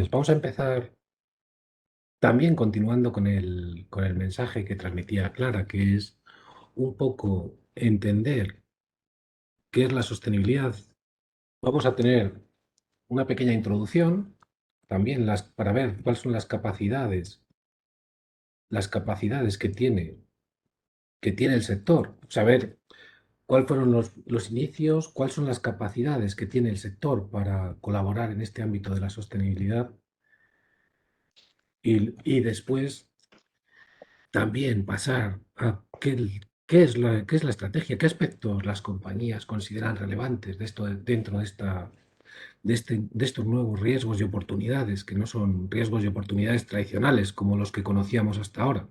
pues vamos a empezar también continuando con el mensaje que transmitía Clara, que es un poco entender qué es la sostenibilidad. Vamos a tener una pequeña introducción también para ver cuáles son las capacidades que tiene el sector, saber cuáles fueron los inicios, cuáles son las capacidades que tiene el sector para colaborar en este ámbito de la sostenibilidad y después también pasar a qué es la estrategia, qué aspectos las compañías consideran relevantes dentro de estos nuevos riesgos y oportunidades, que no son riesgos y oportunidades tradicionales como los que conocíamos hasta ahora,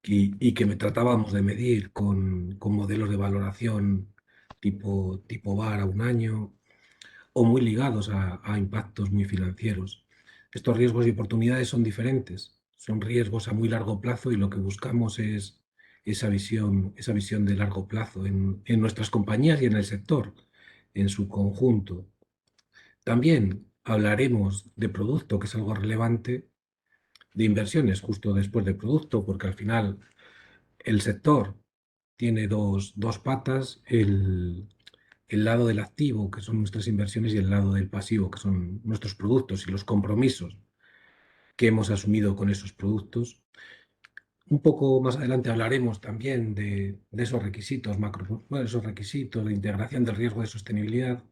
y que me tratábamos de medir con modelos de valoración tipo VAR a un año o muy ligados a impactos muy financieros. Estos riesgos y oportunidades son diferentes, son riesgos a muy largo plazo y lo que buscamos es esa visión de largo plazo en nuestras compañías y en el sector en su conjunto. También hablaremos de producto, que es algo relevante, de inversiones justo después de producto, porque al final el sector tiene dos patas, el lado del activo, que son nuestras inversiones, y el lado del pasivo, que son nuestros productos y los compromisos que hemos asumido con esos productos. Un poco más adelante hablaremos también de esos requisitos bueno, esos requisitos de integración del riesgo de sostenibilidad,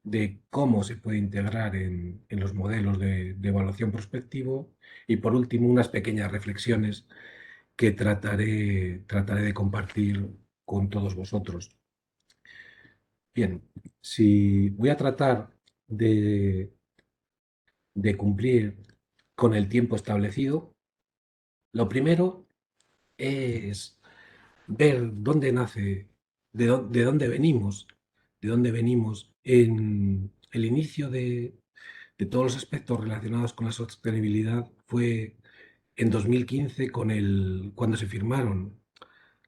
de cómo se puede integrar en los modelos de evaluación prospectivo y, por último, unas pequeñas reflexiones que trataré de compartir con todos vosotros. Bien, si voy a tratar de, de cumplir con el tiempo establecido, lo primero es ver dónde nace, de dónde venimos en el inicio de todos los aspectos relacionados con la sostenibilidad. Fue en 2015 cuando se firmaron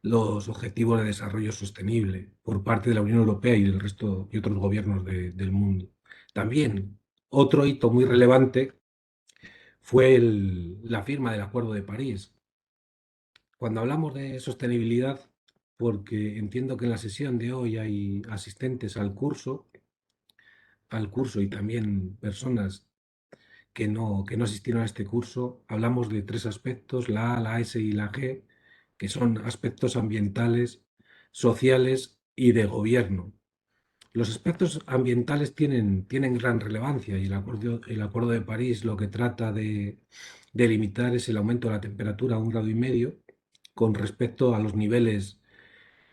los Objetivos de Desarrollo Sostenible por parte de la Unión Europea y el resto y otros gobiernos del mundo. También otro hito muy relevante fue la firma del Acuerdo de París. Cuando hablamos de sostenibilidad, porque entiendo que en la sesión de hoy hay asistentes al curso y también personas que no asistieron a este curso, hablamos de tres aspectos, la A, la S y la G, que son aspectos ambientales, sociales y de gobierno. Los aspectos ambientales tienen gran relevancia y el acuerdo de París lo que trata de limitar es el aumento de la temperatura a 1,5 grados con respecto a los niveles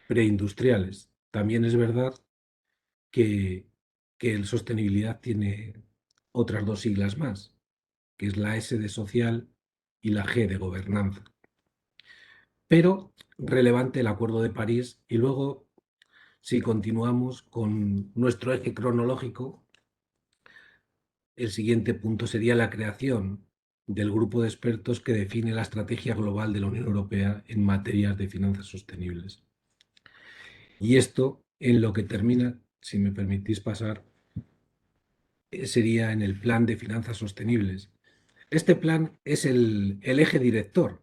preindustriales. También es verdad que, que el sostenibilidad tiene otras dos siglas más, que es la S de social y la G de gobernanza. Pero relevante el Acuerdo de París. Y luego, si continuamos con nuestro eje cronológico, el siguiente punto sería la creación del grupo de expertos que define la estrategia global de la Unión Europea en materias de finanzas sostenibles. Y esto, en lo que termina, si me permitís pasar, sería en el Plan de Finanzas Sostenibles. Este plan es el eje director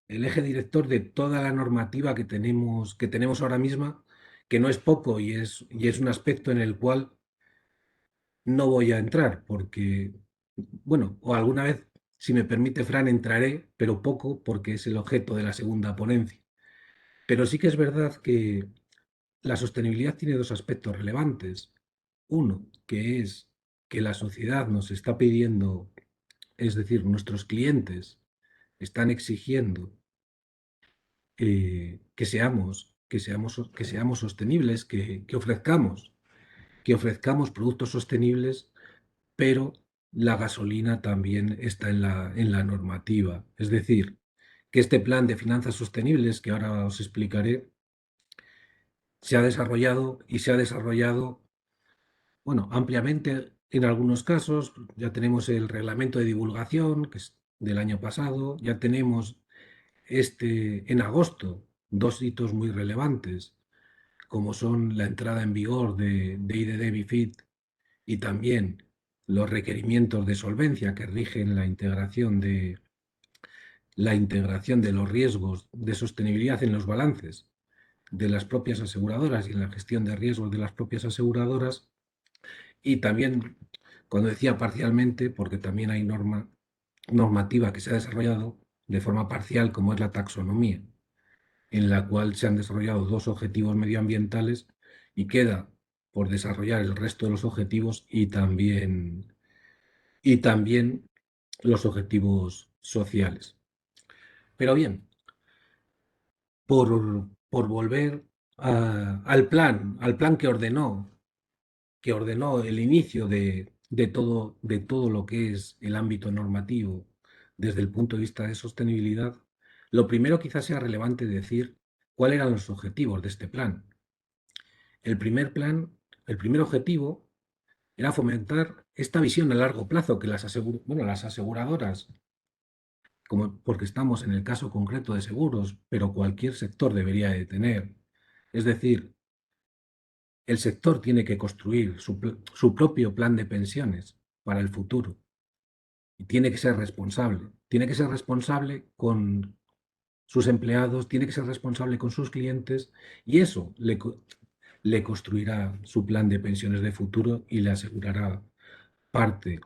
de toda la normativa que tenemos ahora mismo, que no es poco y es un aspecto en el cual no voy a entrar, porque, bueno, o alguna vez, si me permite, Fran, entraré, pero poco, porque es el objeto de la segunda ponencia. Pero sí que es verdad que la sostenibilidad tiene dos aspectos relevantes. Uno, que es que la sociedad nos está pidiendo, es decir, nuestros clientes están exigiendo que seamos sostenibles, que ofrezcamos productos sostenibles, pero la gasolina también está en la normativa. Es decir, que este plan de finanzas sostenibles, que ahora os explicaré, se ha desarrollado y se ha desarrollado, bueno, ampliamente en algunos casos. Ya tenemos el reglamento de divulgación, que es del año pasado, ya tenemos en agosto dos hitos muy relevantes, como son la entrada en vigor de IDD MiFID y también los requerimientos de solvencia que rigen la integración de los riesgos de sostenibilidad en los balances de las propias aseguradoras y en la gestión de riesgos de las propias aseguradoras. Y también, cuando decía parcialmente, porque también hay normativa que se ha desarrollado de forma parcial, como es la taxonomía, en la cual se han desarrollado dos objetivos medioambientales y queda por desarrollar el resto de los objetivos y también los objetivos sociales. Pero bien, por volver al plan que ordenó el inicio de todo lo que es el ámbito normativo desde el punto de vista de sostenibilidad, lo primero quizás sea relevante decir cuáles eran los objetivos de este plan. El primer objetivo era fomentar esta visión a largo plazo que las aseguradoras, porque estamos en el caso concreto de seguros, pero cualquier sector debería de tener. Es decir, el sector tiene que construir su propio plan de pensiones para el futuro y tiene que ser responsable. Tiene que ser responsable con sus empleados, tiene que ser responsable con sus clientes y eso le construirá su plan de pensiones de futuro y le asegurará parte,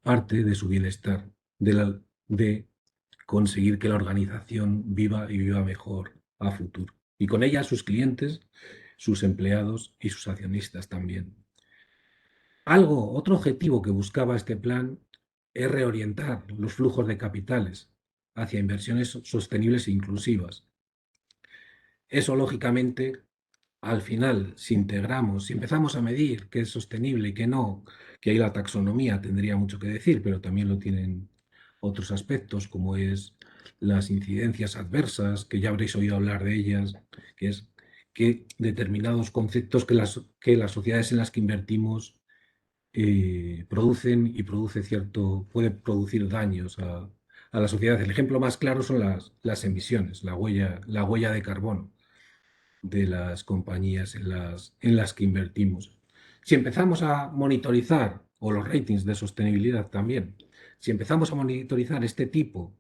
parte de su bienestar, de conseguir que la organización viva y viva mejor a futuro. Y con ella sus clientes, sus empleados y sus accionistas también. Otro objetivo que buscaba este plan es reorientar los flujos de capitales hacia inversiones sostenibles e inclusivas. Eso, lógicamente, al final, si empezamos a medir qué es sostenible y qué no, que ahí la taxonomía tendría mucho que decir, pero también lo tienen otros aspectos, como es las incidencias adversas, que ya habréis oído hablar de ellas, que es que determinados conceptos que las sociedades en las que invertimos producen y puede producir daños a la sociedad. El ejemplo más claro son las emisiones, la huella de carbono de las compañías en las que invertimos. Si empezamos a monitorizar, o los ratings de sostenibilidad también, si empezamos a monitorizar este tipo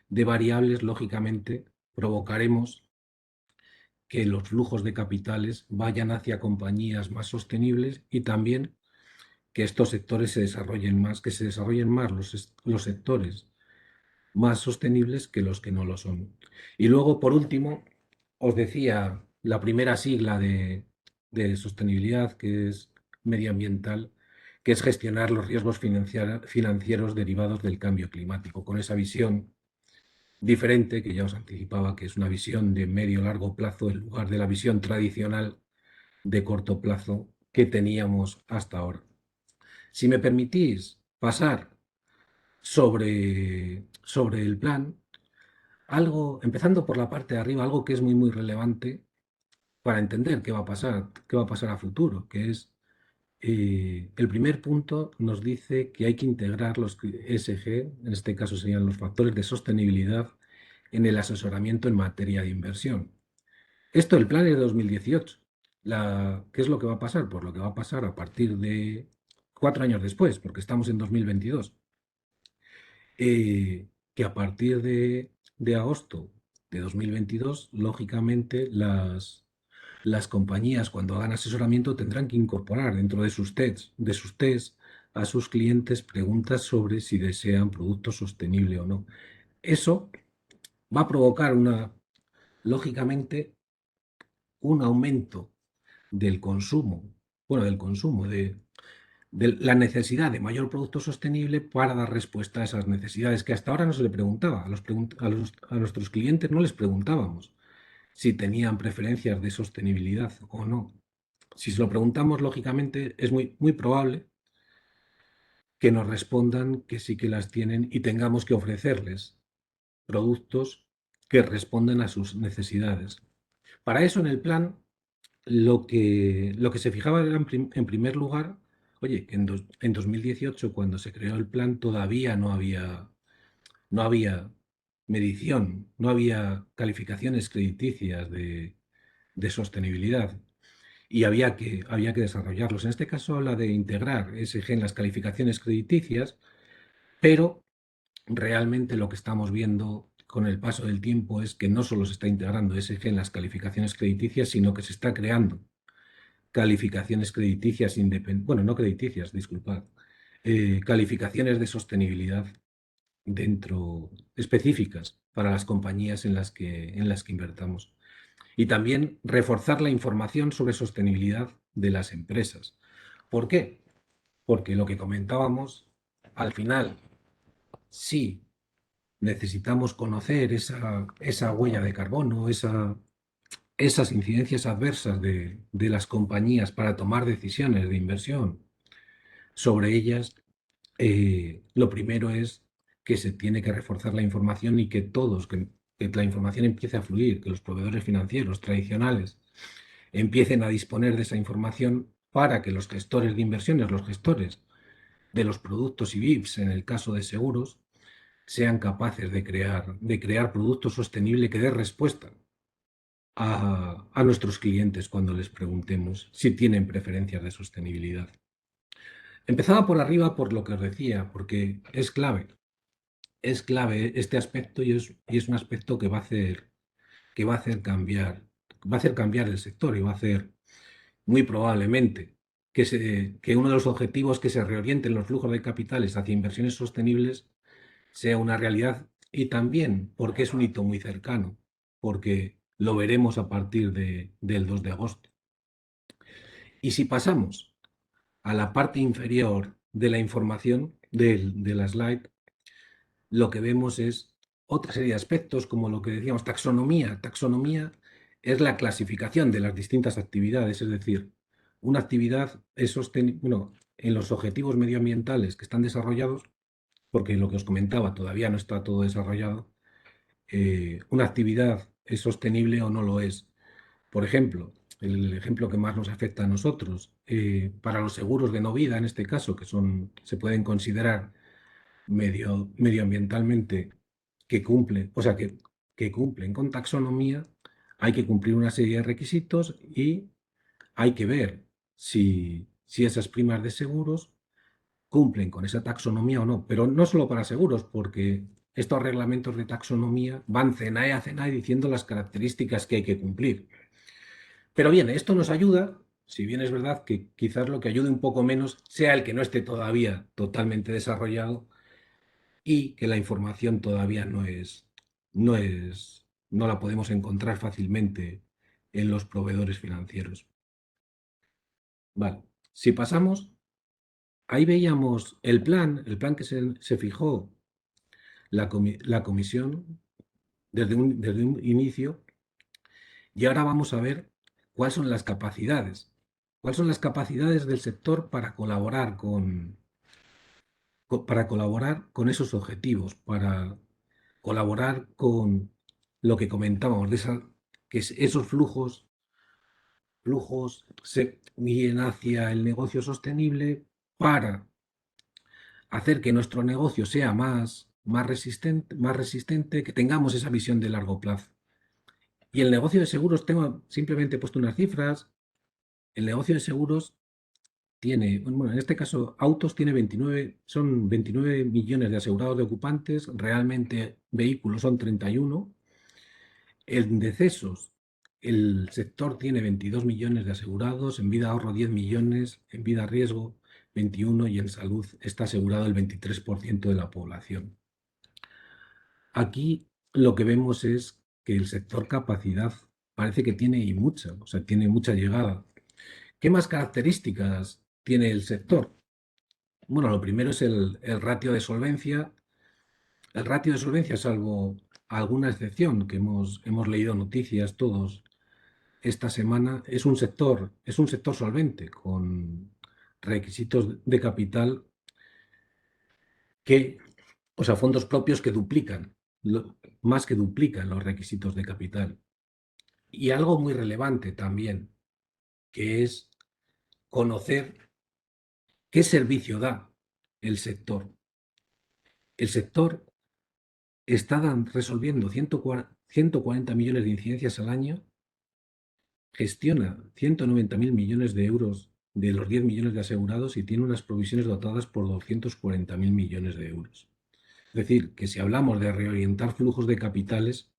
de variables, lógicamente provocaremos que los flujos de capitales vayan hacia compañías más sostenibles y también que estos sectores se desarrollen más, que se desarrollen más los sectores más sostenibles que los que no lo son. Y luego, por último, os decía la primera sigla de sostenibilidad, que es medioambiental, que es gestionar los riesgos financieros derivados del cambio climático, con esa visión diferente que ya os anticipaba, que es una visión de medio-largo plazo en lugar de la visión tradicional de corto plazo que teníamos hasta ahora. Si me permitís pasar sobre el plan, empezando por la parte de arriba, algo que es muy, muy relevante para entender qué va a pasar a futuro, que es el primer punto nos dice que hay que integrar los ESG, en este caso serían los factores de sostenibilidad, en el asesoramiento en materia de inversión. Esto, el plan es de 2018. ¿Qué es lo que va a pasar? Pues lo que va a pasar a partir de 4 años después, porque estamos en 2022, que a partir de agosto de 2022, lógicamente, las compañías, cuando hagan asesoramiento, tendrán que incorporar dentro de sus tests a sus clientes preguntas sobre si desean productos sostenibles o no. Eso va a provocar lógicamente, un aumento del consumo, de la necesidad de mayor producto sostenible para dar respuesta a esas necesidades que hasta ahora no se le preguntaba. A nuestros clientes no les preguntábamos si tenían preferencias de sostenibilidad o no. Si se lo preguntamos, lógicamente, es muy, muy probable que nos respondan que sí que las tienen y tengamos que ofrecerles productos que respondan a sus necesidades. Para eso, en el plan, lo que se fijaba era, en primer lugar, oye, que en 2018, cuando se creó el plan, todavía no había medición, no había calificaciones crediticias de sostenibilidad. y había que desarrollarlos. En este caso habla de integrar ESG en las calificaciones crediticias, pero realmente lo que estamos viendo con el paso del tiempo es que no solo se está integrando ESG en las calificaciones crediticias, sino que se está creando calificaciones crediticias independientes, bueno, no crediticias, disculpad, calificaciones de sostenibilidad dentro específicas para las compañías en las que invertamos. Y también reforzar la información sobre sostenibilidad de las empresas. ¿Por qué? Porque lo que comentábamos, al final, sí necesitamos conocer esa huella de carbono, esas incidencias adversas de las compañías para tomar decisiones de inversión sobre ellas. Lo primero es que se tiene que reforzar la información y que la información empiece a fluir, que los proveedores financieros tradicionales empiecen a disponer de esa información para que los gestores de inversiones, los gestores de los productos y VIPs, en el caso de seguros, sean capaces de crear productos sostenibles que den respuesta a nuestros clientes cuando les preguntemos si tienen preferencias de sostenibilidad. Empezaba por arriba por lo que os decía, porque es clave este aspecto y es un aspecto que va a hacer cambiar el sector y va a hacer muy probablemente que uno de los objetivos que se reorienten los flujos de capitales hacia inversiones sostenibles sea una realidad y también porque es un hito muy cercano, porque lo veremos a partir del 2 de agosto. Y si pasamos a la parte inferior de la información de la slide, lo que vemos es otra serie de aspectos, como lo que decíamos, taxonomía. Taxonomía es la clasificación de las distintas actividades, es decir, una actividad es sostenible, bueno, en los objetivos medioambientales que están desarrollados, porque lo que os comentaba todavía no está todo desarrollado, una actividad es sostenible o no lo es. Por ejemplo, el ejemplo que más nos afecta a nosotros, para los seguros de no vida, en este caso, se pueden considerar medioambientalmente que cumplen con taxonomía, hay que cumplir una serie de requisitos y hay que ver si esas primas de seguros cumplen con esa taxonomía o no. Pero no solo para seguros, porque estos reglamentos de taxonomía van CENAE a CENAE diciendo las características que hay que cumplir. Pero bien, esto nos ayuda, si bien es verdad que quizás lo que ayude un poco menos sea el que no esté todavía totalmente desarrollado y que la información todavía no la podemos encontrar fácilmente en los proveedores financieros. Vale, si pasamos, ahí veíamos el plan que se fijó la comisión desde un inicio, y ahora vamos a ver cuáles son las capacidades. ¿Cuáles son las capacidades del sector para colaborar con esos objetivos, para colaborar con lo que comentábamos, que esos flujos se guíen hacia el negocio sostenible para hacer que nuestro negocio sea más resistente, que tengamos esa visión de largo plazo? Y el negocio de seguros, tengo simplemente puesto unas cifras. El negocio de seguros tiene, bueno, en este caso, autos tiene 29 millones de asegurados de ocupantes, realmente vehículos son 31. En decesos, el sector tiene 22 millones de asegurados, en vida ahorro 10 millones, en vida riesgo 21 y en salud está asegurado el 23% de la población. Aquí lo que vemos es que el sector capacidad parece que tiene y mucha, o sea, tiene mucha llegada. ¿Qué más características tiene el sector? Bueno, lo primero es el ratio de solvencia. El ratio de solvencia, salvo alguna excepción que hemos leído noticias todos esta semana, es un sector solvente, con requisitos de capital o sea, fondos propios que más que duplican los requisitos de capital. Y algo muy relevante también, que es conocer qué servicio da el sector. El sector está resolviendo 140 millones de incidencias al año gestiona 190.000 millones de euros de los 10 millones de asegurados y tiene unas provisiones dotadas por 240.000 millones de euros. Es decir, que si hablamos de reorientar flujos de capitales,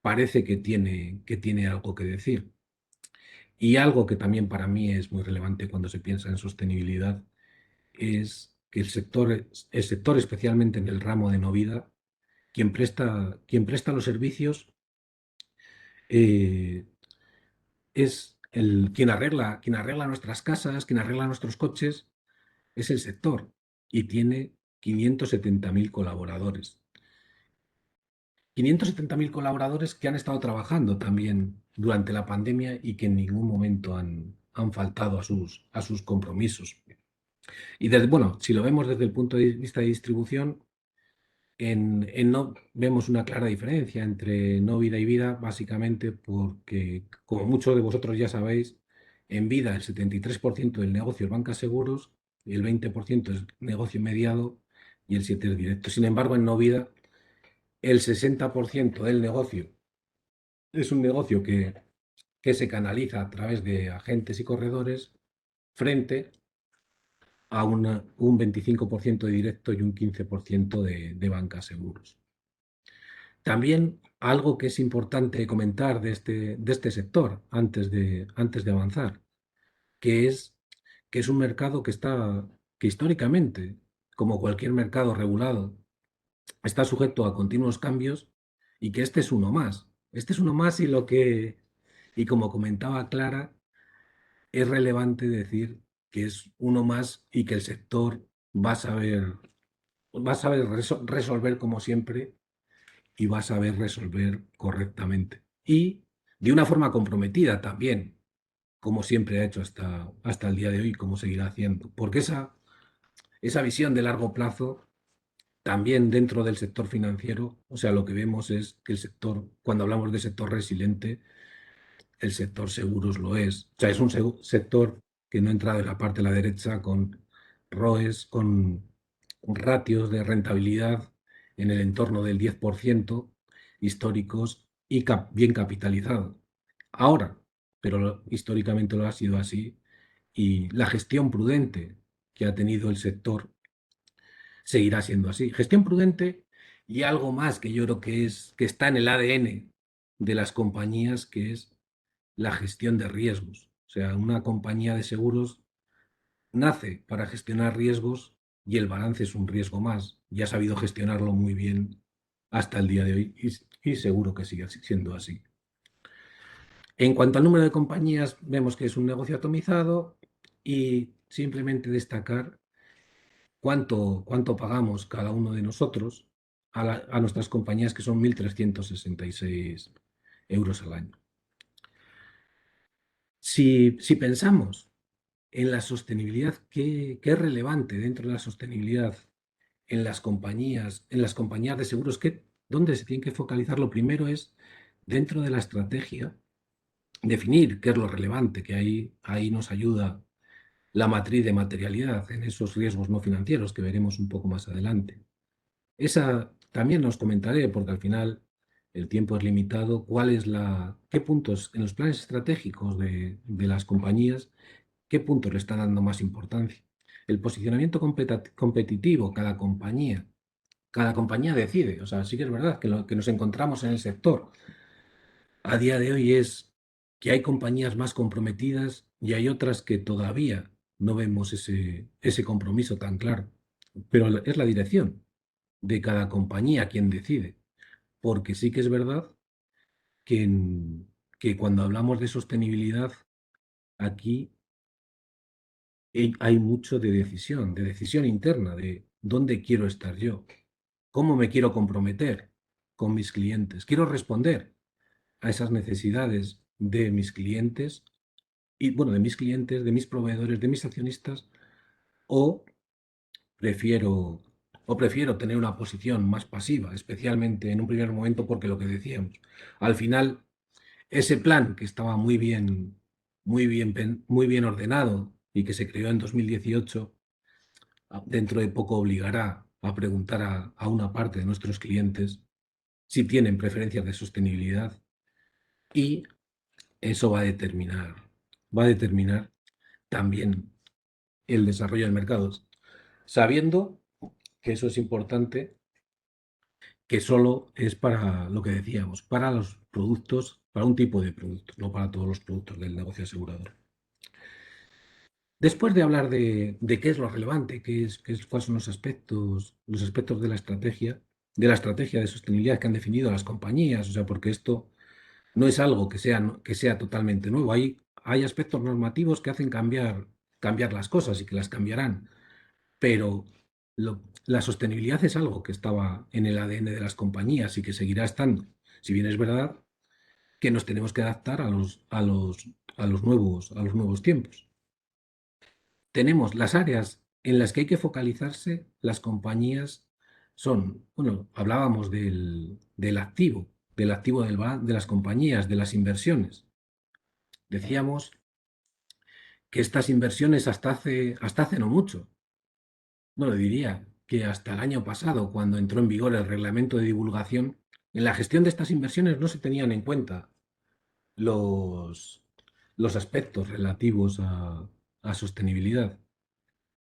parece que tiene algo que decir. Y algo que también para mí es muy relevante cuando se piensa en sostenibilidad es que el sector especialmente en el ramo de no vida, quien presta los servicios eh, es quien arregla nuestras casas, quien arregla nuestros coches, es el sector y tiene 570.000 colaboradores. 570.000 colaboradores que han estado trabajando también durante la pandemia y que en ningún momento han faltado a sus compromisos. Y bueno, si lo vemos desde el punto de vista de distribución, no vemos una clara diferencia entre no vida y vida, básicamente porque, como muchos de vosotros ya sabéis, en vida el 73% del negocio es banca seguros, y el 20% es negocio mediado y el 7% es directo. Sin embargo, en no vida, el 60% del negocio es un negocio que se canaliza a través de agentes y corredores frente a un 25% de directo y un 15% de banca seguros. También algo que es importante comentar de este sector antes de avanzar, que es, que es un mercado que históricamente, como cualquier mercado regulado, está sujeto a continuos cambios y que este es uno más. Este es uno más y como comentaba Clara, es relevante decir que es uno más y que el sector va a saber resolver como siempre y va a saber resolver correctamente. Y de una forma comprometida también, como siempre ha hecho hasta el día de hoy, como seguirá haciendo. Porque esa visión de largo plazo, también dentro del sector financiero, o sea, lo que vemos es que el sector, cuando hablamos de sector resiliente, el sector seguros lo es. O sea, es un sector que no entra de la parte de la derecha con ROEs, con ratios de rentabilidad en el entorno del 10% históricos y bien capitalizado. Ahora, pero históricamente lo ha sido así, y la gestión prudente que ha tenido el sector seguirá siendo así. Gestión prudente y algo más que yo creo que está en el ADN de las compañías, que es la gestión de riesgos. O sea, una compañía de seguros nace para gestionar riesgos y el balance es un riesgo más. Y ha sabido gestionarlo muy bien hasta el día de hoy y seguro que sigue siendo así. En cuanto al número de compañías, vemos que es un negocio atomizado y simplemente destacar cuánto pagamos cada uno de nosotros a nuestras compañías, que son 1.366 euros al año. Si pensamos en la sostenibilidad, ¿qué es relevante dentro de la sostenibilidad en las compañías de seguros? ¿Dónde se tiene que focalizar? Lo primero es, dentro de la estrategia, definir qué es lo relevante, que ahí nos ayuda la matriz de materialidad en esos riesgos no financieros que veremos un poco más adelante. Esa también os comentaré, porque al final el tiempo es limitado, qué puntos en los planes estratégicos de las compañías, qué puntos le están dando más importancia. El posicionamiento competitivo, cada compañía decide. O sea, sí que es verdad que lo que nos encontramos en el sector a día de hoy es que hay compañías más comprometidas y hay otras que todavía no vemos ese compromiso tan claro. Pero es la dirección de cada compañía quien decide, porque sí que es verdad que, que cuando hablamos de sostenibilidad, aquí hay mucho de decisión interna, de dónde quiero estar yo, cómo me quiero comprometer con mis clientes. Quiero responder a esas necesidades de mis clientes y, bueno, de mis clientes, de mis proveedores, de mis accionistas, o prefiero, o prefiero tener una posición más pasiva, especialmente en un primer momento, porque lo que decíamos, al final, ese plan que estaba muy bien ordenado y que se creó en 2018, dentro de poco obligará a preguntar a una parte de nuestros clientes si tienen preferencias de sostenibilidad y eso va a determinar también el desarrollo del mercado, sabiendo que eso es importante, que solo es para lo que decíamos, para los productos, para un tipo de productos, no para todos los productos del negocio asegurador. Después de hablar de qué es lo relevante, cuáles son los aspectos de la estrategia de sostenibilidad que han definido las compañías, o sea, porque esto no es algo que sea totalmente nuevo. Hay aspectos normativos que hacen cambiar las cosas y que las cambiarán, pero la sostenibilidad es algo que estaba en el ADN de las compañías y que seguirá estando. Si bien es verdad que nos tenemos que adaptar a los nuevos tiempos. Tenemos las áreas en las que hay que focalizarse, las compañías son, bueno, hablábamos del activo de las compañías, de las inversiones. Decíamos que estas inversiones hasta hace no mucho, bueno, diría que hasta el año pasado, cuando entró en vigor el reglamento de divulgación, en la gestión de estas inversiones no se tenían en cuenta los, los aspectos relativos a sostenibilidad.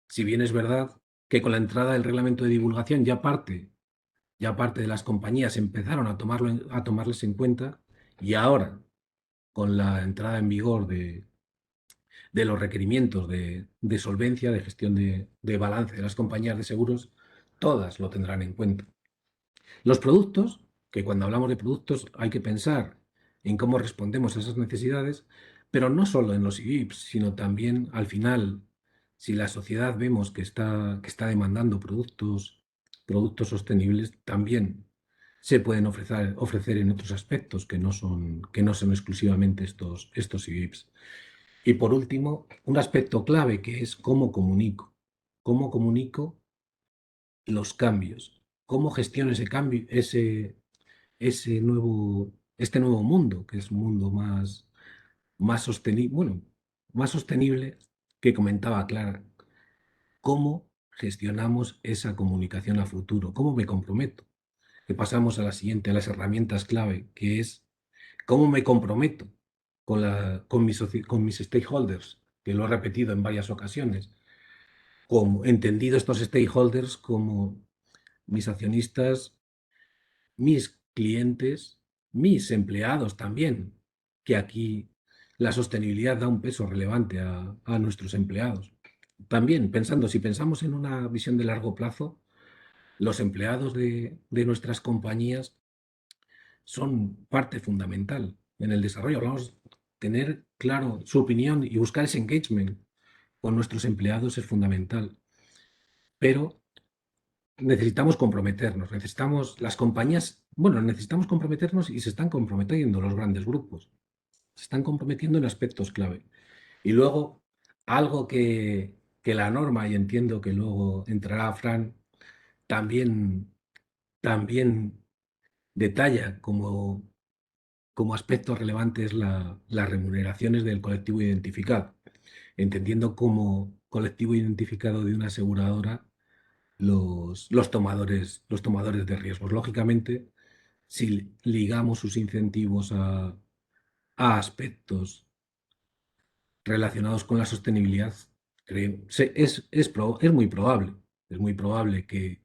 Si bien es verdad que con la entrada del reglamento de divulgación ya parte de las compañías empezaron a tomarles en cuenta, y ahora, con la entrada en vigor de los requerimientos de solvencia, de gestión de balance de las compañías de seguros, todas lo tendrán en cuenta. Los productos, que cuando hablamos de productos hay que pensar en cómo respondemos a esas necesidades, pero no solo en los IVIPs, sino también al final, si la sociedad vemos que está demandando productos sostenibles, también se pueden ofrecer en otros aspectos que no son exclusivamente estos IVIPs. Y por último, un aspecto clave que es cómo comunico los cambios, cómo gestiono ese cambio, este nuevo mundo, que es un mundo más sostenible, bueno, más sostenible, que comentaba Clara. ¿Cómo gestionamos esa comunicación a futuro? ¿Cómo me comprometo? Que pasamos a la siguiente, a las herramientas clave, que es cómo me comprometo con mis stakeholders, que lo he repetido en varias ocasiones, como entendido estos stakeholders como mis accionistas, mis clientes, mis empleados también, que aquí la sostenibilidad da un peso relevante a nuestros empleados. También pensando, si pensamos en una visión de largo plazo, los empleados de nuestras compañías son parte fundamental en el desarrollo. Hablamos de tener claro su opinión y buscar ese engagement con nuestros empleados es fundamental. Pero necesitamos comprometernos, las compañías, bueno, necesitamos comprometernos y se están comprometiendo los grandes grupos, se están comprometiendo en aspectos clave. Y luego, algo que la norma, y entiendo que luego entrará Fran, también detalla como aspectos relevantes las remuneraciones del colectivo identificado, entendiendo como colectivo identificado de una aseguradora los tomadores de riesgos. Lógicamente, si ligamos sus incentivos a aspectos relacionados con la sostenibilidad, es muy probable que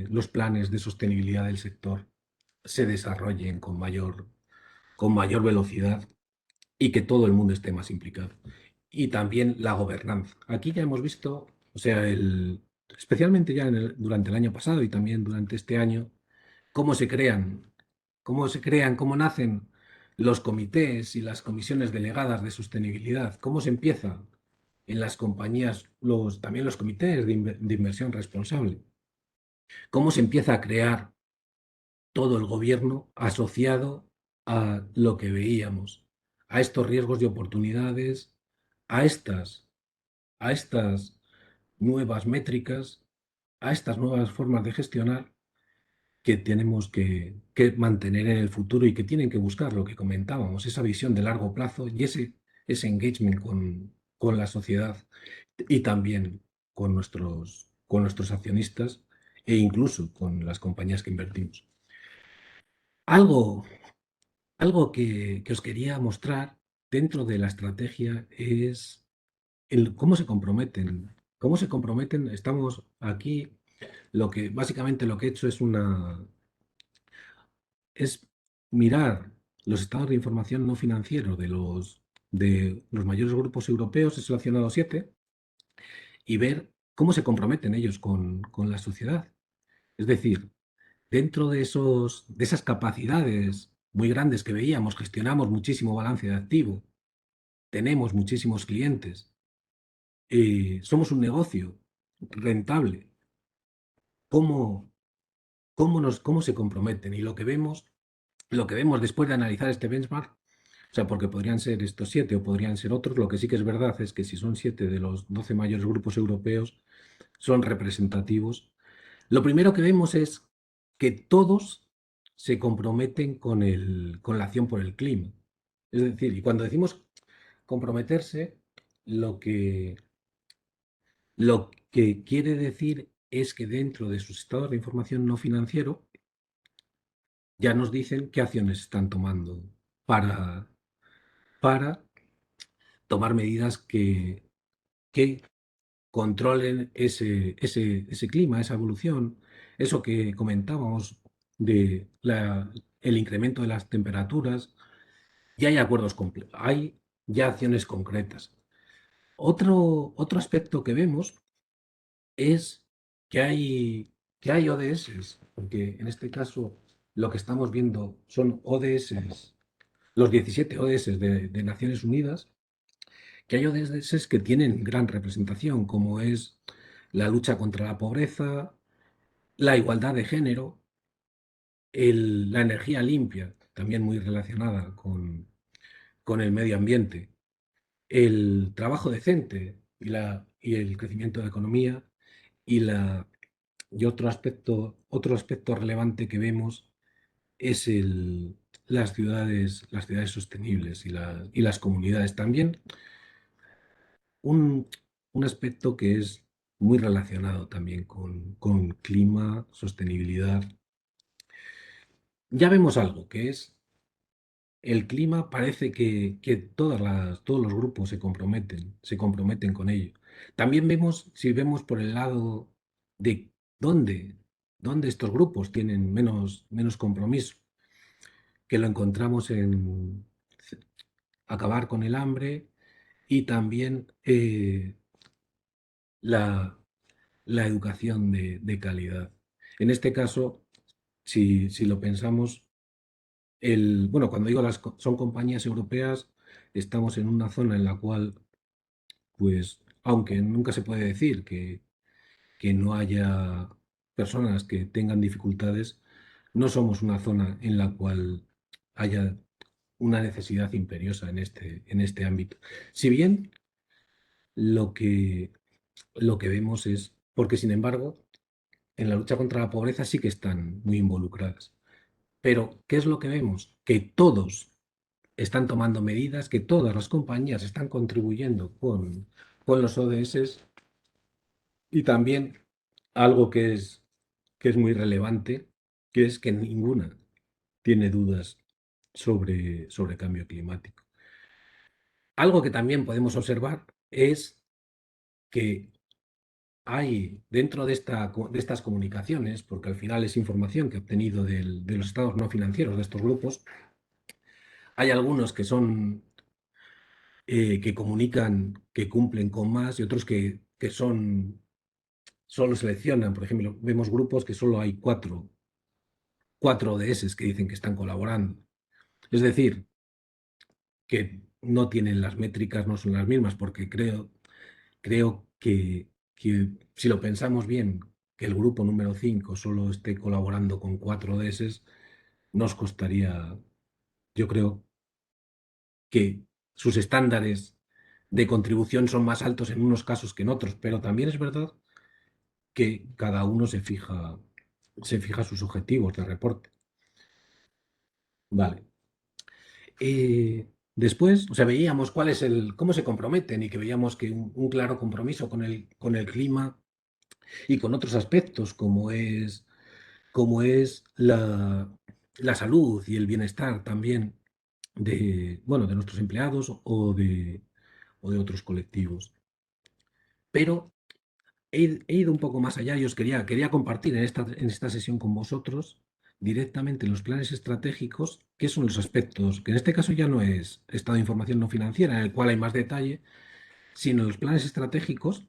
los planes de sostenibilidad del sector se desarrollen con mayor velocidad y que todo el mundo esté más implicado. Y también la gobernanza. Aquí ya hemos visto, o sea, especialmente ya durante el año pasado y también durante este año, cómo se crean, cómo nacen los comités y las comisiones delegadas de sostenibilidad, cómo se empieza en las compañías, también los comités de inversión responsable, cómo se empieza a crear todo el gobierno asociado a lo que veíamos, a estos riesgos y oportunidades, a estas, a estas nuevas métricas, a estas nuevas formas de gestionar que tenemos que mantener en el futuro y que tienen que buscar lo que comentábamos, esa visión de largo plazo y ese engagement con la sociedad y también con nuestros accionistas e incluso con las compañías que invertimos. Algo algo que os quería mostrar dentro de la estrategia es cómo se comprometen. Cómo se comprometen, estamos aquí, básicamente lo que he hecho es mirar los estados de información no financiero de los mayores grupos europeos, he seleccionado 7, y ver cómo se comprometen ellos con la sociedad. Es decir, dentro de esas capacidades muy grandes que veíamos, gestionamos muchísimo balance de activo, tenemos muchísimos clientes, somos un negocio rentable. ¿Cómo, cómo se comprometen? Y lo que vemos después de analizar este benchmark, o sea, porque podrían ser estos 7 o podrían ser otros, lo que sí que es verdad es que si son 7 de los 12 mayores grupos europeos, son representativos. Lo primero que vemos es que todos se comprometen con la acción por el clima. Es decir, y cuando decimos comprometerse, lo que quiere decir es que dentro de sus estados de información no financiero ya nos dicen qué acciones están tomando para, para tomar medidas que controlen ese clima, esa evolución, eso que comentábamos de el incremento de las temperaturas, y hay hay ya acciones concretas. Otro aspecto que vemos es que hay ODS, porque en este caso lo que estamos viendo son ODS, los 17 ODS de Naciones Unidas, que hay ODS que tienen gran representación, como es la lucha contra la pobreza, la igualdad de género, la energía limpia, también muy relacionada con el medio ambiente, el trabajo decente y el crecimiento de la economía, y, otro aspecto relevante que vemos es las ciudades sostenibles y las comunidades también. Un, un aspecto que es muy relacionado también con clima, sostenibilidad. Ya vemos algo, que es el clima, parece que todos los grupos se comprometen con ello. También si vemos por el lado de dónde, dónde estos grupos tienen menos compromiso, que lo encontramos en acabar con el hambre y también la, la educación de calidad. En este caso, si lo pensamos, bueno, cuando digo son compañías europeas, estamos en una zona en la cual, pues, aunque nunca se puede decir que no haya personas que tengan dificultades, no somos una zona en la cual haya una necesidad imperiosa en este ámbito. Si bien lo que, lo que vemos es, porque sin embargo, en la lucha contra la pobreza sí que están muy involucradas. Pero, ¿qué es lo que vemos? Que todos están tomando medidas, que todas las compañías están contribuyendo con los ODS, y también algo que es muy relevante, que es que ninguna tiene dudas sobre cambio climático. Algo que también podemos observar es que hay dentro de estas comunicaciones, porque al final es información que he obtenido de los estados no financieros de estos grupos, hay algunos que comunican que cumplen con más y otros que solo seleccionan. Por ejemplo, vemos grupos que solo hay cuatro ODS que dicen que están colaborando. Es decir, que no tienen las métricas, no son las mismas, porque creo que si lo pensamos bien, que el grupo número 5 solo esté colaborando con 4 ODS, nos costaría, yo creo, que sus estándares de contribución son más altos en unos casos que en otros, pero también es verdad que cada uno se fija sus objetivos de reporte. Vale. Después, o sea, veíamos cómo se comprometen, y que veíamos que un claro compromiso con el clima y con otros aspectos, como es la salud y el bienestar también. bueno, de nuestros empleados o de otros colectivos. Pero he ido un poco más allá y os quería compartir en esta sesión con vosotros directamente los planes estratégicos, qué son los aspectos, que en este caso ya no es estado de información no financiera, en el cual hay más detalle, sino los planes estratégicos,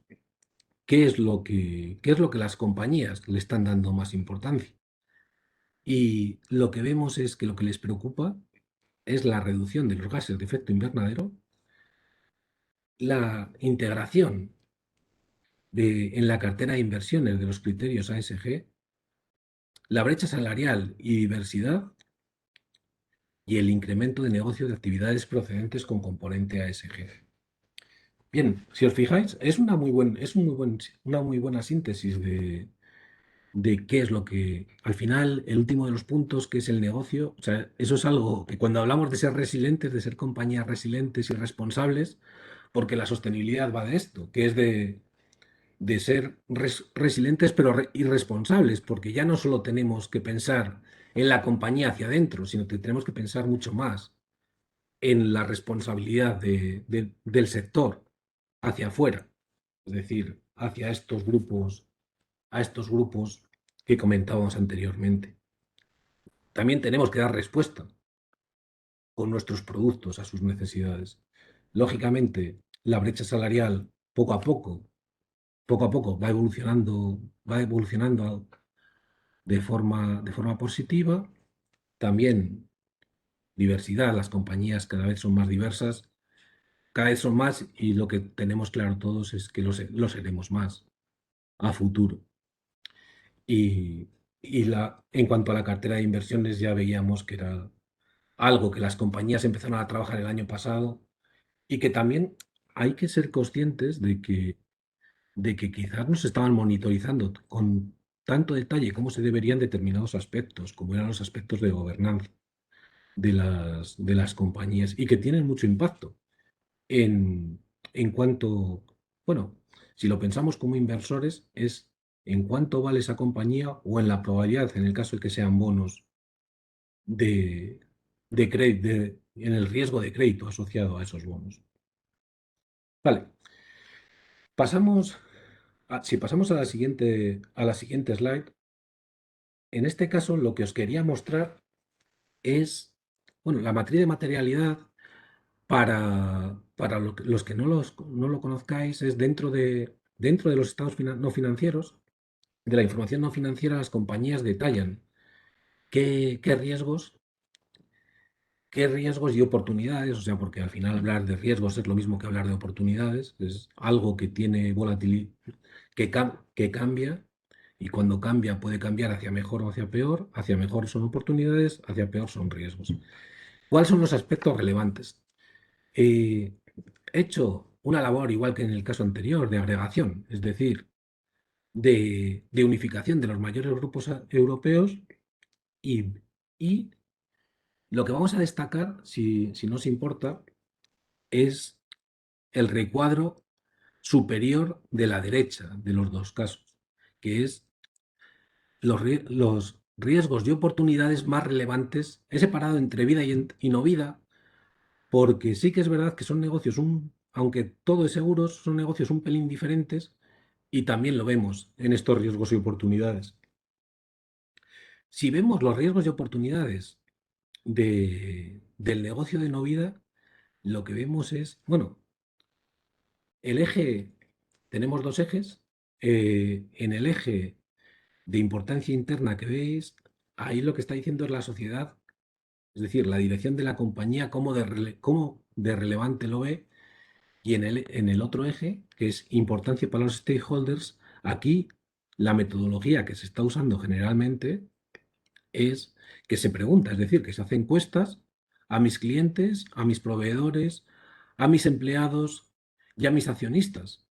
qué es lo que las compañías le están dando más importancia. Y lo que vemos es que lo que les preocupa es la reducción de los gases de efecto invernadero, la integración en la cartera de inversiones de los criterios ASG, la brecha salarial y diversidad y el incremento de negocio de actividades procedentes con componente ASG. Bien, si os fijáis, es una muy buena síntesis de qué es lo que, al final, el último de los puntos, que es el negocio, o sea, eso es algo que cuando hablamos de ser resilientes, de ser compañías resilientes y responsables, porque la sostenibilidad va de esto, que es de ser resilientes pero irresponsables, porque ya no solo tenemos que pensar en la compañía hacia adentro, sino que tenemos que pensar mucho más en la responsabilidad del sector hacia afuera, es decir, hacia estos grupos, a estos grupos que comentábamos anteriormente. También tenemos que dar respuesta con nuestros productos a sus necesidades. Lógicamente, la brecha salarial poco a poco va evolucionando de forma positiva. También diversidad, las compañías cada vez son más diversas, cada vez son más y lo que tenemos claro todos es que lo seremos más a futuro. Y, en cuanto a la cartera de inversiones ya veíamos que era algo que las compañías empezaron a trabajar el año pasado y que también hay que ser conscientes de que quizás nos estaban monitorizando con tanto detalle cómo se deberían determinados aspectos, como eran los aspectos de gobernanza de las compañías y que tienen mucho impacto en, en cuanto, bueno, si lo pensamos como inversores, es en cuánto vale esa compañía o en la probabilidad, en el caso de que sean bonos, de, en el riesgo de crédito asociado a esos bonos. Vale, si pasamos a la siguiente slide, en este caso lo que os quería mostrar es, bueno, la matriz de materialidad para los que no lo conozcáis, es dentro de los estados no financieros, de la información no financiera, las compañías detallan qué, qué riesgos, qué riesgos y oportunidades, o sea, porque al final hablar de riesgos es lo mismo que hablar de oportunidades, es algo que tiene volatilidad, que cambia, y cuando cambia puede cambiar hacia mejor o hacia mejor son oportunidades, hacia peor son riesgos. ¿Cuáles son los aspectos relevantes? He hecho una labor, igual que en el caso anterior, de agregación, es decir, de unificación de los mayores grupos europeos y, y lo que vamos a destacar, si no os importa, es el recuadro superior de la derecha de los dos casos, que es los riesgos y oportunidades más relevantes. He separado entre vida y no vida, porque sí que es verdad que son negocios, aunque todo es seguros, son negocios un pelín diferentes y también lo vemos en estos riesgos y oportunidades. Si vemos los riesgos y oportunidades del negocio de no vida, lo que vemos es, bueno, el eje, tenemos dos ejes. En el eje de importancia interna que veis, ahí lo que está diciendo es la sociedad, es decir, la dirección de la compañía, cómo de relevante lo ve, y en el otro eje, que es importancia para los stakeholders, aquí la metodología que se está usando generalmente es que se pregunta, es decir, que se hace encuestas a mis clientes, a mis proveedores, a mis empleados y a mis accionistas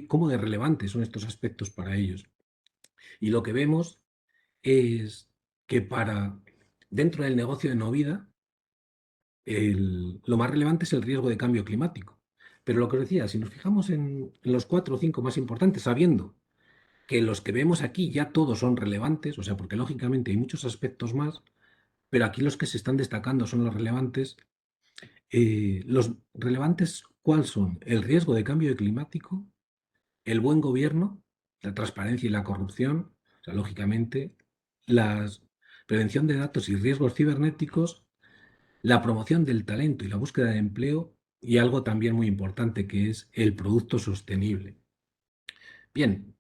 cómo de relevantes son estos aspectos para ellos. Y lo que vemos es que dentro del negocio de no vida, lo más relevante es el riesgo de cambio climático. Pero lo que os decía, si nos fijamos en los 4 o 5 más importantes, sabiendo que los que vemos aquí ya todos son relevantes, o sea, porque lógicamente hay muchos aspectos más, pero aquí los que se están destacando son los relevantes. Los relevantes, ¿cuáles son? El riesgo de cambio climático, el buen gobierno, la transparencia y la corrupción, o sea, lógicamente, la prevención de datos y riesgos cibernéticos, la promoción del talento y la búsqueda de empleo, y algo también muy importante que es el producto sostenible. Bien,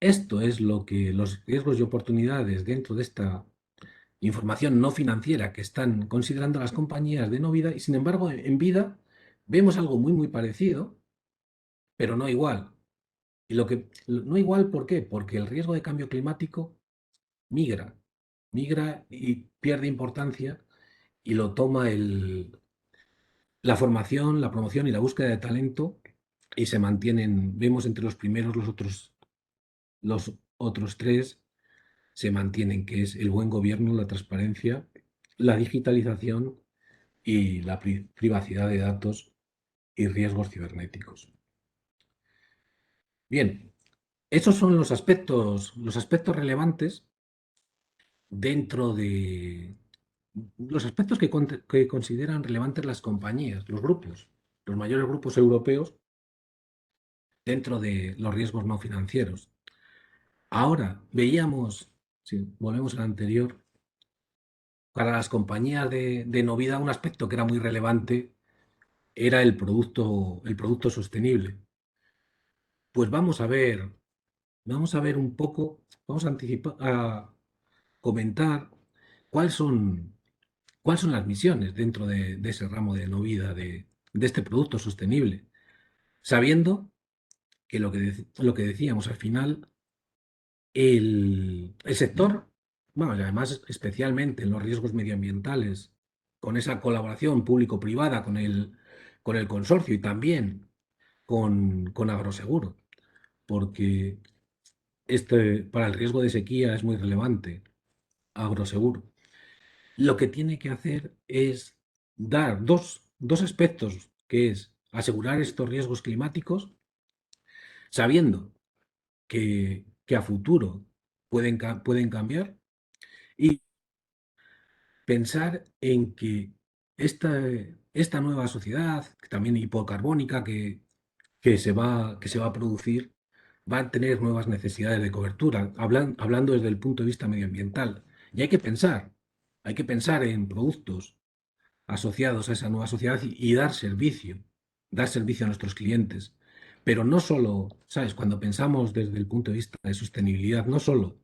esto es lo que los riesgos y oportunidades dentro de esta información no financiera que están considerando las compañías de no vida, y sin embargo en vida vemos algo muy parecido, pero no igual. Y lo que no igual, ¿por qué? Porque el riesgo de cambio climático migra, migra y pierde importancia y lo toma la formación, la promoción y la búsqueda de talento y se mantienen, vemos entre los primeros los otros tres se mantienen, que es el buen gobierno, la transparencia, la digitalización y la privacidad de datos y riesgos cibernéticos. Bien, esos son los aspectos relevantes dentro de los aspectos que consideran relevantes las compañías, los grupos, los mayores grupos europeos dentro de los riesgos no financieros. Ahora veíamos, si volvemos al anterior, para las compañías de no vida un aspecto que era muy relevante era el producto sostenible. Pues vamos a ver un poco, vamos a anticipar, a comentar cuáles son, cuáles son las misiones dentro de ese ramo de no vida, de este producto sostenible, sabiendo que lo que decíamos al final, el sector, bueno, y además especialmente en los riesgos medioambientales, con esa colaboración público-privada con el consorcio y también con Agroseguro, porque para el riesgo de sequía es muy relevante, Agroseguro. Lo que tiene que hacer es dar dos aspectos, que es asegurar estos riesgos climáticos, sabiendo que a futuro pueden cambiar, y pensar en que esta nueva sociedad, también hipocarbónica, que se va a producir, va a tener nuevas necesidades de cobertura, hablando desde el punto de vista medioambiental. Y hay que pensar en productos asociados a esa nueva sociedad y dar servicio a nuestros clientes. Pero no solo, ¿sabes? Cuando pensamos desde el punto de vista de sostenibilidad, no solo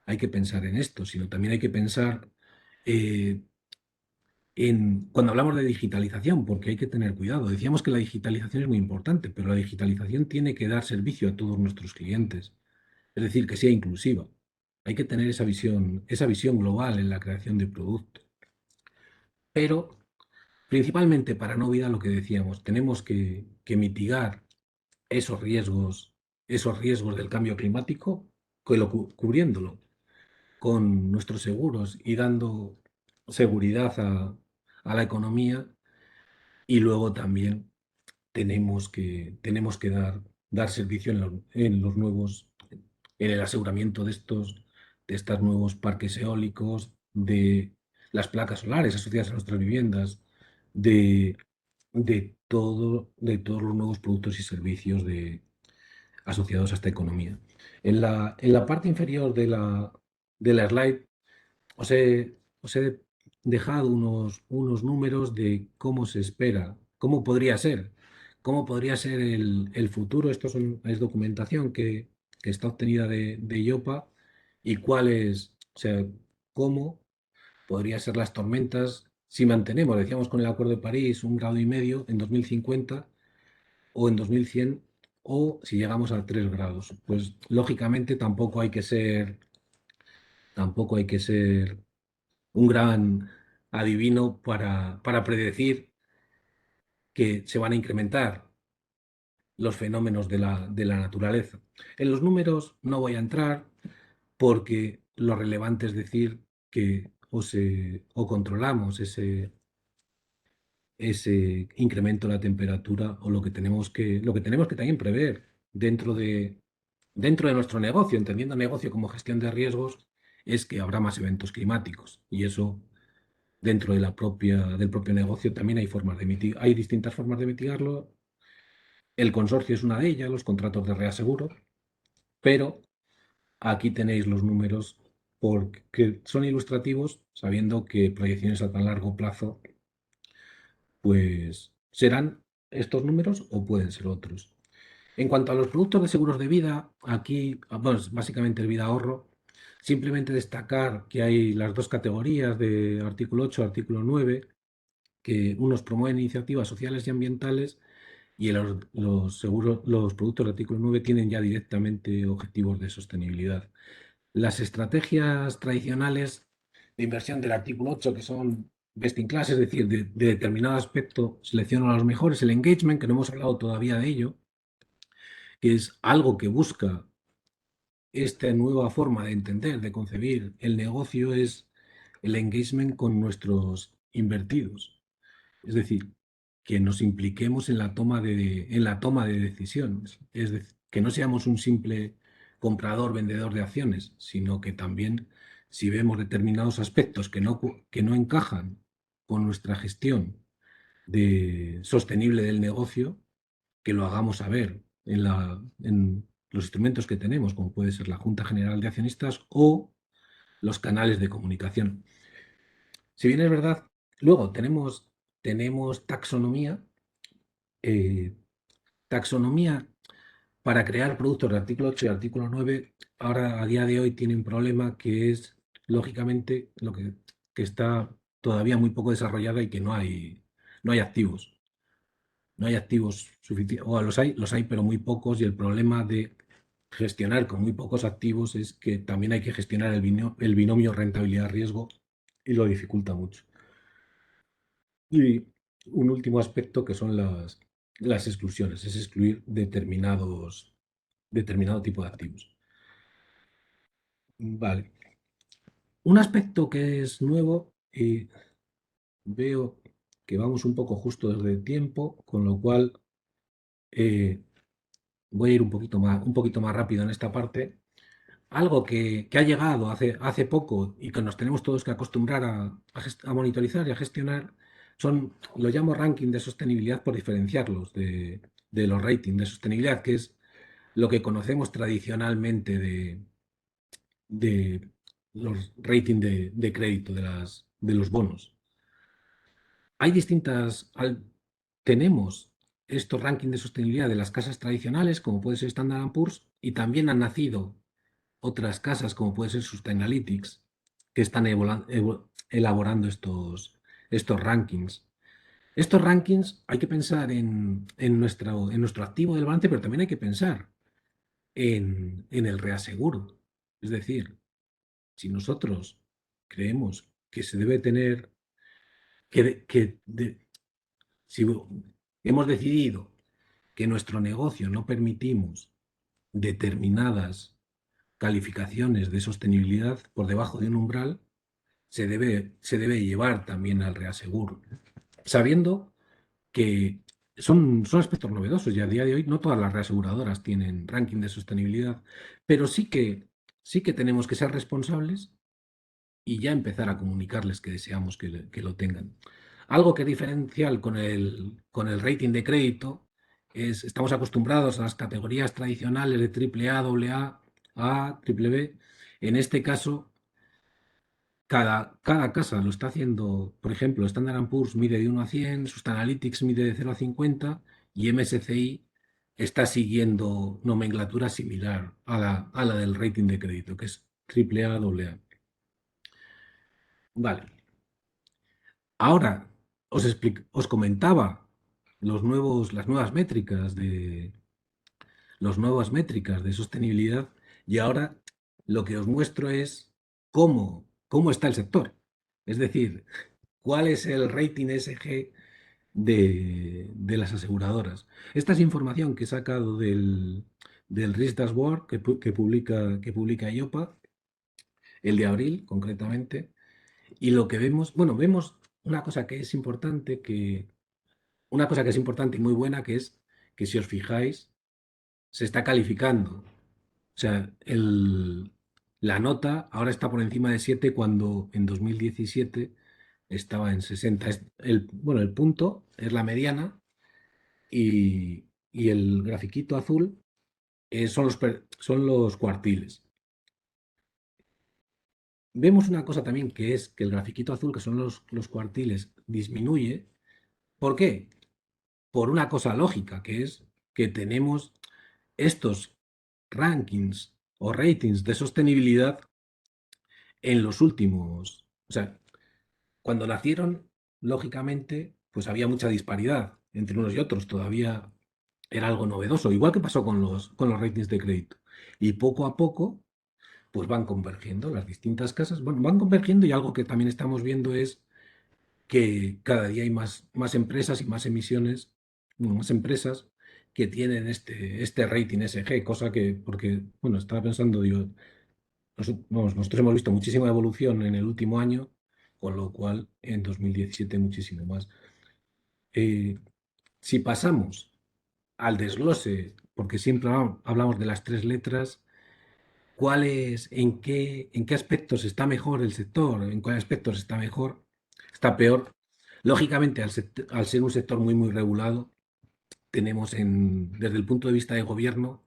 hay que pensar en esto, sino también hay que pensar eh, cuando hablamos de digitalización, porque hay que tener cuidado. Decíamos que la digitalización es muy importante, pero la digitalización tiene que dar servicio a todos nuestros clientes, es decir, que sea inclusiva. Hay que tener esa visión global en la creación de productos. Pero principalmente para no vida, lo que decíamos, tenemos que mitigar esos riesgos del cambio climático, cubriéndolo con nuestros seguros y dando seguridad a la economía. Y luego también tenemos que dar servicio en los nuevos, en el aseguramiento de estos nuevos parques eólicos, de las placas solares asociadas a nuestras viviendas, de, de todos los nuevos productos y servicios asociados a esta economía. En la parte inferior de la slide os he dejado unos números de cómo se espera, cómo podría ser el futuro. Es documentación que está obtenida de IOPA y o sea, cómo podrían ser las tormentas si mantenemos, decíamos con el Acuerdo de París, 1,5 grados en 2050 o en 2100, o si llegamos a 3 grados. Pues lógicamente tampoco hay que ser un gran adivino para predecir que se van a incrementar los fenómenos de la naturaleza. En los números no voy a entrar porque lo relevante es decir que o controlamos ese incremento de la temperatura o lo que tenemos que también prever dentro de nuestro negocio, entendiendo negocio como gestión de riesgos, es que habrá más eventos climáticos y eso dentro de del propio negocio también hay hay distintas formas de mitigarlo. El consorcio es una de ellas, los contratos de reaseguro, pero aquí tenéis los números porque son ilustrativos, sabiendo que proyecciones a tan largo plazo, pues serán estos números o pueden ser otros. En cuanto a los productos de seguros de vida, aquí, bueno, básicamente el vida ahorro, simplemente destacar que hay las dos categorías de artículo 8 artículo 9, que unos promueven iniciativas sociales y ambientales y los productos de artículo 9 tienen ya directamente objetivos de sostenibilidad. Las estrategias tradicionales de inversión del artículo 8, que son best in class, es decir, de determinado aspecto, seleccionan a los mejores, el engagement, que no hemos hablado todavía de ello, que es algo que busca esta nueva forma de entender, de concebir el negocio, es el engagement con nuestros invertidos. Es decir, que nos impliquemos en en la toma de decisiones. Es decir, que no seamos un simple comprador, vendedor de acciones, sino que también si vemos determinados aspectos que no encajan con nuestra gestión sostenible del negocio, que lo hagamos saber en los instrumentos que tenemos, como puede ser la Junta General de Accionistas o los canales de comunicación. Si bien es verdad, luego tenemos taxonomía, eh, taxonomía para crear productos de artículo 8 y artículo 9, ahora a día de hoy tiene un problema que es, lógicamente, que está todavía muy poco desarrollada y que no hay activos. No hay activos suficientes, o los hay, pero muy pocos, y el problema de gestionar con muy pocos activos es que también hay que gestionar el binomio rentabilidad-riesgo y lo dificulta mucho. Y un último aspecto que son las exclusiones, es excluir determinado tipo de activos. Vale. Un aspecto que es nuevo, y veo que vamos un poco justo desde el tiempo, con lo cual eh, voy a ir un poquito más rápido en esta parte. Algo que ha llegado hace poco y que nos tenemos todos que acostumbrar a monitorizar y a gestionar lo llamo ranking de sostenibilidad por diferenciarlos de los ratings de sostenibilidad, que es lo que conocemos tradicionalmente de los ratings de crédito de los bonos. Hay tenemos estos rankings de sostenibilidad de las casas tradicionales, como puede ser Standard Poor's, y también han nacido otras casas, como puede ser Sustainalytics, que están elaborando estos rankings. Estos rankings hay que pensar en nuestro activo del balance, pero también hay que pensar en el reaseguro. Es decir, si nosotros creemos que se debe tener, si hemos decidido que nuestro negocio no permitimos determinadas calificaciones de sostenibilidad por debajo de un umbral, se debe llevar también al reaseguro, sabiendo que son aspectos novedosos y a día de hoy no todas las reaseguradoras tienen ranking de sostenibilidad, pero sí que tenemos que ser responsables y ya empezar a comunicarles que deseamos que lo tengan. Algo que es diferencial con el rating de crédito es, estamos acostumbrados a las categorías tradicionales de AAA, AA, A, triple B. En este caso, cada casa lo está haciendo, por ejemplo, Standard Poor's mide de 1 a 100, Sustainalytics mide de 0 a 50 y MSCI está siguiendo nomenclatura similar a la del rating de crédito, que es AAA, AA. Vale. Ahora os comentaba las nuevas métricas de sostenibilidad, y ahora lo que os muestro es cómo está el sector. Es decir, cuál es el rating SG de las aseguradoras. Esta es información que he sacado del Risk Dashboard que publica IOPA, el de abril concretamente, y lo que vemos, bueno, vemos una cosa que es importante, una cosa que es importante y muy buena, que es que si os fijáis, se está calificando. O sea, la nota ahora está por encima de 7 cuando en 2017 estaba en 60. Bueno, el punto es la mediana y el grafiquito azul son los cuartiles. Vemos una cosa también que es que el grafiquito azul, que son los cuartiles, disminuye. ¿Por qué? Por una cosa lógica, que es que tenemos estos rankings o ratings de sostenibilidad en los últimos. O sea, cuando nacieron, lógicamente, pues había mucha disparidad entre unos y otros. Todavía era algo novedoso, igual que pasó con los ratings de crédito. Y poco a poco, pues van convergiendo las distintas casas, bueno, van convergiendo y algo que también estamos viendo es que cada día hay más empresas y más emisiones, bueno, más empresas que tienen este rating SG, cosa que, porque, bueno, estaba pensando, digo, nosotros hemos visto muchísima evolución en el último año, con lo cual en 2017 muchísimo más. Eh, si pasamos al desglose, porque siempre hablamos de las tres letras, en qué aspectos está mejor el sector, en cuáles aspectos está mejor, está peor. Lógicamente, al ser un sector muy, muy regulado, tenemos desde el punto de vista de gobierno,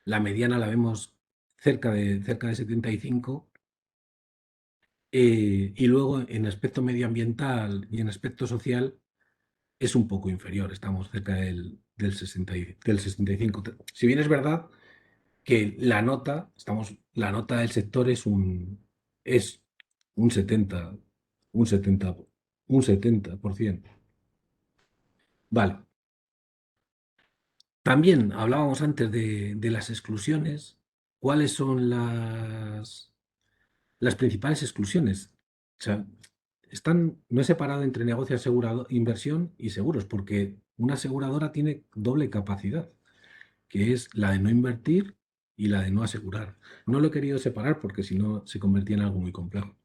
la mediana la vemos cerca de 75, y luego en aspecto medioambiental y en aspecto social es un poco inferior, estamos cerca del 60 del 65. Si bien es verdad que la nota del sector es un 70, un 70, un 70%. Vale. También hablábamos antes de las exclusiones. ¿Cuáles son las principales exclusiones? O sea, no he separado entre negocio asegurado, inversión y seguros, porque una aseguradora tiene doble capacidad, que es la de no invertir y la de no asegurar. No lo he querido separar porque si no se convertía en algo muy complejo.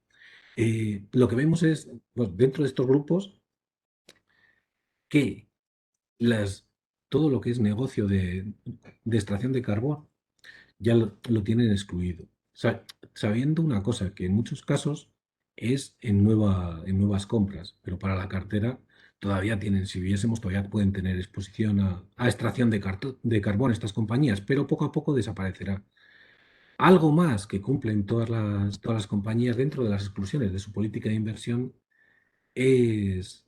Lo que vemos es, pues, dentro de estos grupos, que las, todo lo que es negocio de extracción de carbón ya lo tienen excluido. Sabiendo una cosa, que en muchos casos es en nuevas compras, pero para la cartera todavía tienen, si viésemos, todavía pueden tener exposición a extracción de carbón estas compañías, pero poco a poco desaparecerá. Algo más que cumplen todas las compañías dentro de las exclusiones de su política de inversión es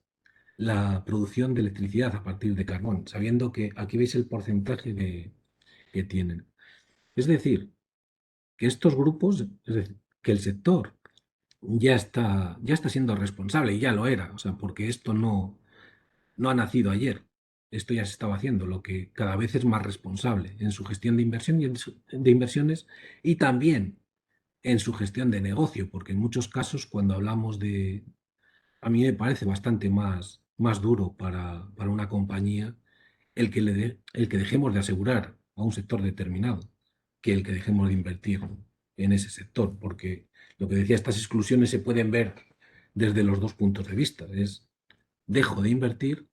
la producción de electricidad a partir de carbón, sabiendo que aquí veis el porcentaje que tienen. Es decir, que estos grupos, es decir, que el sector ya está siendo responsable, y ya lo era, o sea, porque esto no ha nacido ayer, esto ya se estaba haciendo, lo que cada vez es más responsable en su gestión de inversión de inversiones y también en su gestión de negocio, porque en muchos casos cuando hablamos a mí me parece bastante más duro para una compañía el que dejemos de asegurar a un sector determinado que el que dejemos de invertir en ese sector, porque lo que decía, estas exclusiones se pueden ver desde los dos puntos de vista. Es dejo de invertir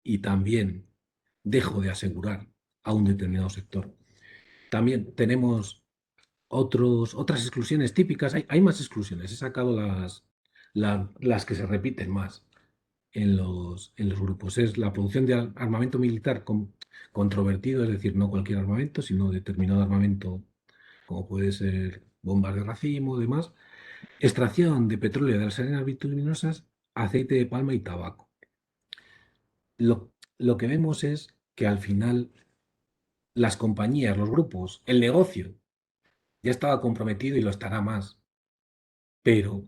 y también dejo de asegurar a un determinado sector. También tenemos otras exclusiones típicas. Hay más exclusiones. He sacado las que se repiten más en los grupos. Es la producción de armamento militar controvertido, es decir, no cualquier armamento, sino determinado armamento, como puede ser bombas de racimo, demás. Extracción de petróleo de las arenas bituminosas, aceite de palma y tabaco. Lo que vemos es que al final las compañías, los grupos, el negocio ya estaba comprometido y lo estará más, pero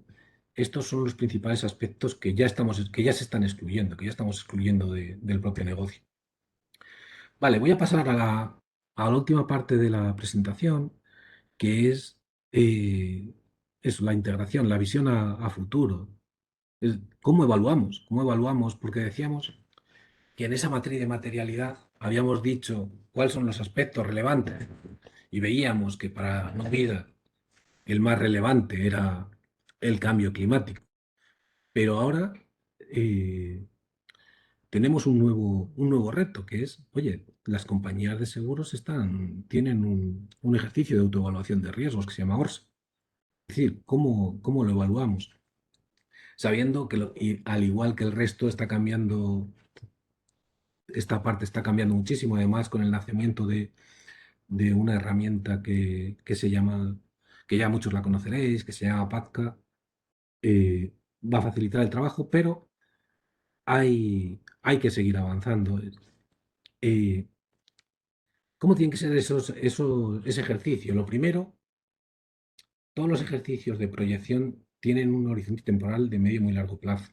estos son los principales aspectos que ya se están excluyendo, que ya estamos excluyendo del propio negocio. Vale, voy a pasar a la última parte de la presentación, que eh, es la integración, la visión a futuro. ¿Cómo evaluamos? ¿Cómo evaluamos? Porque decíamos que en esa materia de materialidad habíamos dicho cuáles son los aspectos relevantes y veíamos que para no vida el más relevante era el cambio climático. Pero ahora eh, tenemos un nuevo reto, que es, oye, las compañías de seguros tienen un ejercicio de autoevaluación de riesgos que se llama ORSA. Es decir, ¿cómo lo evaluamos? sabiendo que y al igual que el resto está cambiando, esta parte está cambiando muchísimo, además con el nacimiento de una herramienta que se llama, que ya muchos la conoceréis, que se llama Patka, va a facilitar el trabajo, pero hay que seguir avanzando. Eh, ¿Cómo tienen que ser ese ejercicio? Lo primero, todos los ejercicios de proyección tienen un horizonte temporal de medio y muy largo plazo,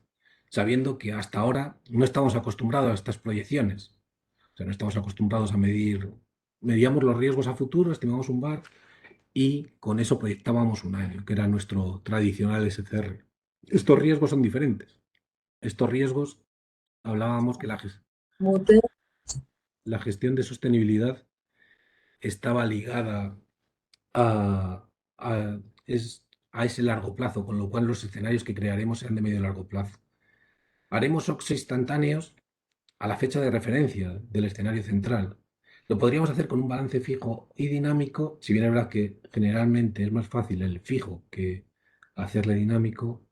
sabiendo que hasta ahora no estamos acostumbrados a estas proyecciones. O sea, no estamos acostumbrados a medíamos los riesgos a futuro, estimamos un VAR y con eso proyectábamos un año, que era nuestro tradicional SCR. Estos riesgos son diferentes. Estos riesgos, hablábamos que Mute. la gestión de sostenibilidad estaba ligada a, a- a ese largo plazo, con lo cual los escenarios que crearemos serán de medio y largo plazo. Haremos shocks instantáneos a la fecha de referencia del escenario central. Lo podríamos hacer con un balance fijo y dinámico, si bien es verdad que generalmente es más fácil el fijo que hacerle dinámico,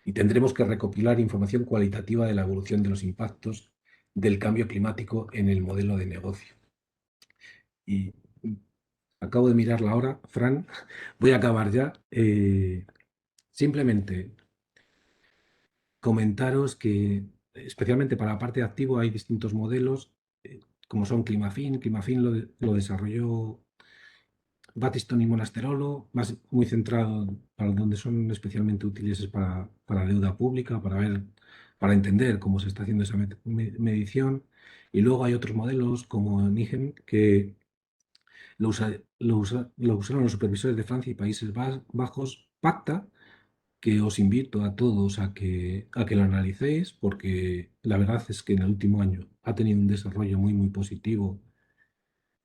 y tendremos que recopilar información cualitativa de la evolución de los impactos del cambio climático en el modelo de negocio. Y acabo de mirar la hora, Fran, voy a acabar ya. Simplemente comentaros que, especialmente para la parte de activo, hay distintos modelos, como son Climafin. Climafin lo desarrolló Batiston y Monasterolo, más muy centrado para donde son especialmente útiles es para deuda pública, para entender cómo se está haciendo esa medición. Y luego hay otros modelos como NIGEM que lo usaron los supervisores de Francia y Países Bajos, PACTA, que os invito a todos a que lo analicéis, porque la verdad es que en el último año ha tenido un desarrollo muy, muy positivo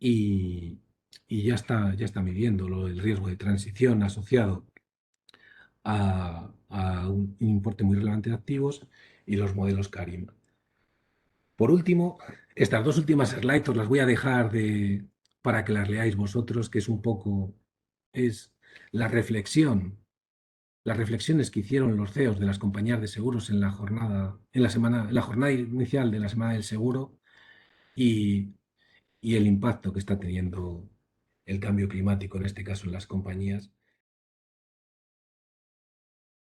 y, y ya está midiendo el riesgo de transición asociado a un importe muy relevante de activos y los modelos CARIM. Por último, estas dos últimas slides os las voy a dejar para que las leáis vosotros, que es un poco es la reflexión, las reflexiones que hicieron los CEOs de las compañías de seguros en la jornada, en la jornada inicial de la semana del seguro y, y el impacto que está teniendo el cambio climático, en este caso en las compañías.